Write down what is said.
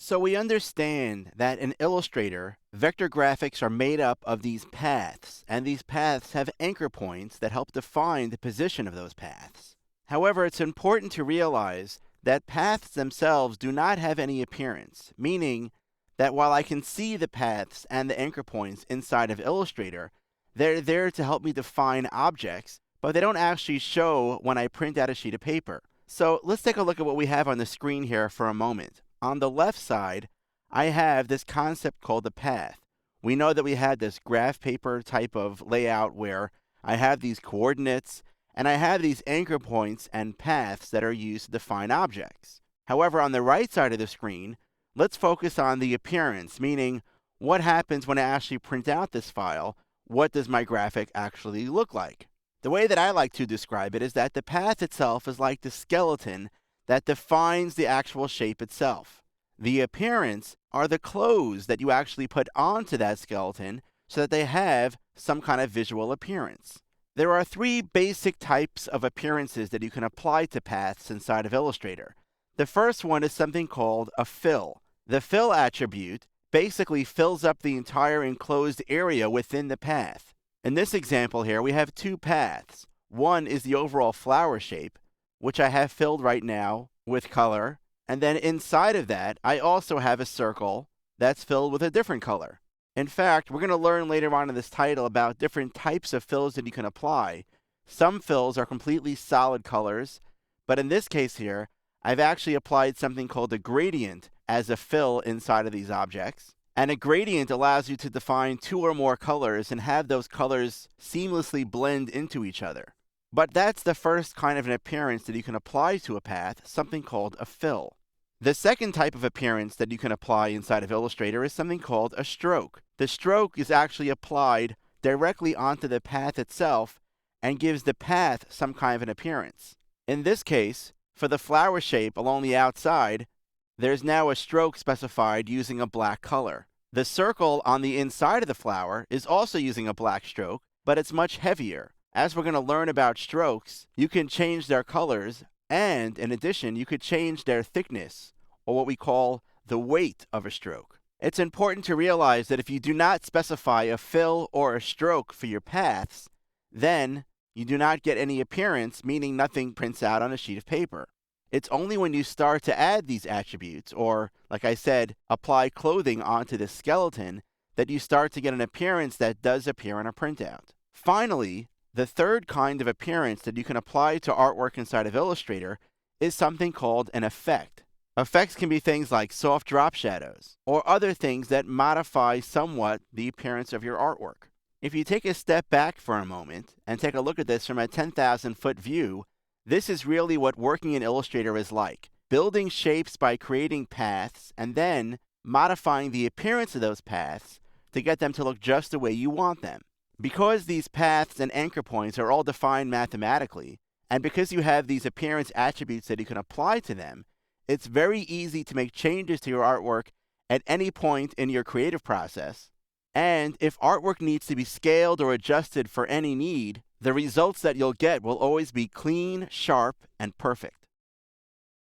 So we understand that in Illustrator, vector graphics are made up of these paths, and these paths have anchor points that help define the position of those paths. However, it's important to realize that paths themselves do not have any appearance, meaning that while I can see the paths and the anchor points inside of Illustrator, they're there to help me define objects, but they don't actually show when I print out a sheet of paper. So let's take a look at what we have on the screen here for a moment. On the left side, I have this concept called the path. We know that we had this graph paper type of layout where I have these coordinates and I have these anchor points and paths that are used to define objects. However, on the right side of the screen, let's focus on the appearance, meaning what happens when I actually print out this file? What does my graphic actually look like? The way that I like to describe it is that the path itself is like the skeleton that defines the actual shape itself. The appearance are the clothes that you actually put onto that skeleton so that they have some kind of visual appearance. There are three basic types of appearances that you can apply to paths inside of Illustrator. The first one is something called a fill. The fill attribute basically fills up the entire enclosed area within the path. In this example here, we have two paths. One is the overall flower shape, which I have filled right now with color. And then inside of that, I also have a circle that's filled with a different color. In fact, we're going to learn later on in this title about different types of fills that you can apply. Some fills are completely solid colors, but in this case here, I've actually applied something called a gradient as a fill inside of these objects. And a gradient allows you to define two or more colors and have those colors seamlessly blend into each other. But that's the first kind of an appearance that you can apply to a path, something called a fill. The second type of appearance that you can apply inside of Illustrator is something called a stroke. The stroke is actually applied directly onto the path itself and gives the path some kind of an appearance. In this case, for the flower shape along the outside, there's now a stroke specified using a black color. The circle on the inside of the flower is also using a black stroke, but it's much heavier. As we're going to learn about strokes, you can change their colors, and in addition, you could change their thickness, or what we call the weight of a stroke. It's important to realize that if you do not specify a fill or a stroke for your paths, then you do not get any appearance, meaning nothing prints out on a sheet of paper. It's only when you start to add these attributes, or, like I said, apply clothing onto the skeleton, that you start to get an appearance that does appear on a printout. Finally, the third kind of appearance that you can apply to artwork inside of Illustrator is something called an effect. Effects can be things like soft drop shadows, or other things that modify somewhat the appearance of your artwork. If you take a step back for a moment and take a look at this from a 10,000-foot view, this is really what working in Illustrator is like. Building shapes by creating paths and then modifying the appearance of those paths to get them to look just the way you want them. Because these paths and anchor points are all defined mathematically, and because you have these appearance attributes that you can apply to them, it's very easy to make changes to your artwork at any point in your creative process. And if artwork needs to be scaled or adjusted for any need, the results that you'll get will always be clean, sharp, and perfect.